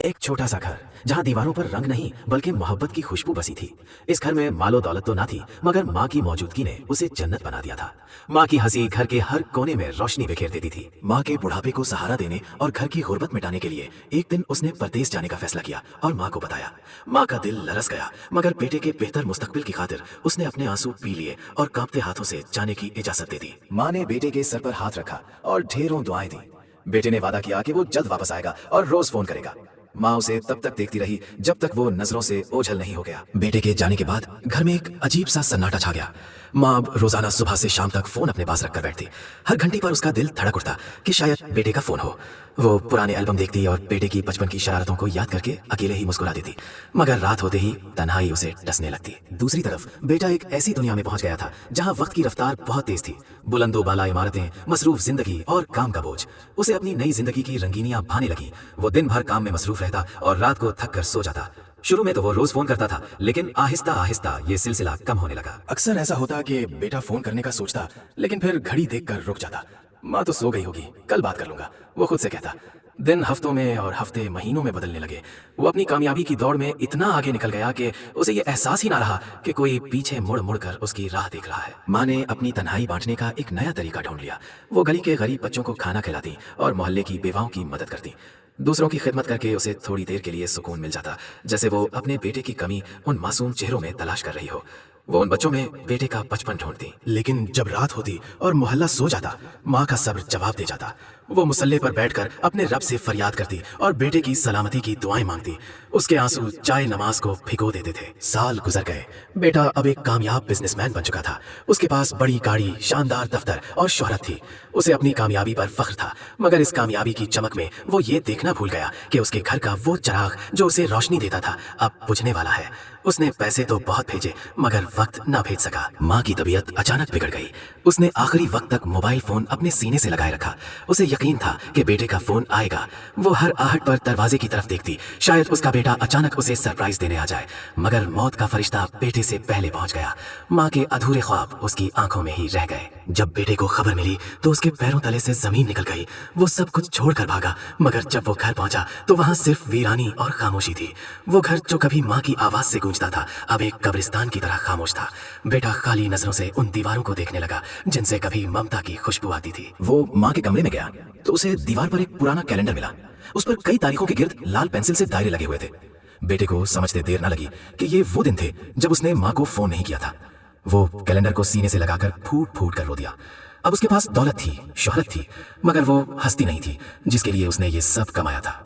एक छोटा सा घर जहां दीवारों पर रंग नहीं बल्कि मोहब्बत की खुशबू बसी थी। इस घर में मालो दौलत तो ना थी, मगर माँ की मौजूदगी ने उसे जन्नत बना दिया था। माँ की हंसी घर के हर कोने में रोशनी बिखेर देती थी। माँ के बुढ़ापे को सहारा देने और घर की गुर्बत मिटाने के लिए एक दिन उसने परदेश जाने का फैसला किया और माँ को बताया। माँ का दिल लरस गया, मगर बेटे के बेहतर मुस्तकबिल की खातिर उसने अपने आंसू पी लिए और कांपते हाथों से जाने की इजाजत दे दी। माँ ने बेटे के सर पर हाथ रखा और ढेरों दुआएं दी। बेटे ने वादा किया कि वो जल्द वापस आएगा और रोज फोन करेगा। माँ उसे तब तक देखती रही जब तक वो नजरों से ओझल नहीं हो गया। बेटे के जाने के बाद घर में एक अजीब सा सन्नाटा छा गया। माँ अब रोजाना सुबह से शाम तक फोन अपने पास रखकर बैठती। हर घंटी पर उसका दिल धड़क उठता कि शायद बेटे का फोन हो। वो पुराने एल्बम देखती और बेटे की बचपन की शरारतों को याद करके अकेले ही मुस्कुरा देती, मगर रात होते ही तन्हाई उसे डसने लगती। दूसरी तरफ बेटा एक ऐसी दुनिया में पहुंच गया था जहां वक्त की रफ्तार बहुत तेज थी। बुलंदो बाला इमारतें, मसरूफ जिंदगी और काम का बोझ उसे अपनी नई जिंदगी की रंगीनियां भाने लगी। वो दिन भर काम में मसरूफ रहता और रात को थक कर सो जाता। शुरू में तो वो रोज फोन करता था, लेकिन आहिस्ता आहिस्ता ये सिलसिला कम होने लगा। अक्सर ऐसा होता कि बेटा फोन करने का सोचता, लेकिन फिर घड़ी देखकर रुक जाता। माँ तो सो गई होगी, कल बात कर लूंगा, वो खुद से कहता। दिन हफ्तों में और हफ्ते महीनों में बदलने लगे। वो अपनी कामयाबी की दौड़ में इतना आगे निकल गया कि उसे ये एहसास ही ना रहा कि कोई पीछे मुड़ मुड़ कर उसकी राह देख रहा है। माँ ने अपनी तन्हाई बांटने का एक नया तरीका ढूंढ लिया। वो गली के गरीब बच्चों को खाना खिलाती और मोहल्ले की बेवाओं की मदद करती। दूसरों की खिदमत करके उसे थोड़ी देर के लिए सुकून मिल जाता, जैसे वो अपने बेटे की कमी उन मासूम चेहरों में तलाश कर रही हो। वो उन बच्चों में बेटे का बचपन ढूंढती। लेकिन जब रात होती और मोहल्ला सो जाता, माँ का सब्र जवाब दे जाता। वो मुसल्ले पर बैठकर अपने रब से फरियाद करती और बेटे की सलामती की दुआएं मांगती। उसके आंसू चाय नमाज को भिगो देते थे। साल गुजर गए। बेटा अब एक कामयाब बिजनेसमैन बन चुका था। उसके पास बड़ी गाड़ी, शानदार दफ्तर और शोहरत थी। उसे अपनी कामयाबी पर फख्र था, मगर इस कामयाबी की चमक में वो ये देखना भूल गया कि उसके घर का वो चिराग जो उसे रोशनी देता था अब बुझने वाला है। उसने पैसे तो बहुत भेजे, मगर वक्त ना भेज सका। माँ की तबीयत अचानक बिगड़ गई। उसने आखिरी वक्त तक मोबाइल फोन अपने सीने से लगाए रखा। उसे यकीन था कि बेटे का फोन आएगा। वो हर आहट पर दरवाजे की तरफ देखती, शायद उसका बेटा अचानक उसे सरप्राइज देने आ जाए, मगर मौत का फरिश्ता बेटे से पहले पहुंच गया। माँ के अधूरे ख्वाब उसकी आंखों में ही रह गए। जब बेटे को खबर मिली तो उसके पैरों तले से जमीन निकल गई। वो सब कुछ छोड़कर भागा, मगर जब वो घर पहुंचा तो वहां सिर्फ वीरानी और खामोशी थी। वो घर जो कभी माँ की आवाज से गूंजता था, अब एक कब्रिस्तान की तरह खामोश था। बेटा खाली नजरों से उन दीवारों को देखने लगा जिनसे कभी ममता की खुशबू आती थी। वो माँ के कमरे में गया तो उसे दीवार पर एक पुराना कैलेंडर मिला। उस पर कई तारीखों के गिर्द लाल पेंसिल से दायरे लगे हुए थे। बेटे को समझते देर न लगी कि ये वो दिन थे जब उसने माँ को फोन नहीं किया था। वो कैलेंडर को सीने से लगाकर फूट फूट कर रो दिया। अब उसके पास दौलत थी, शोहरत थी, मगर वो हस्ती नहीं थी जिसके लिए उसने ये सब कमाया था।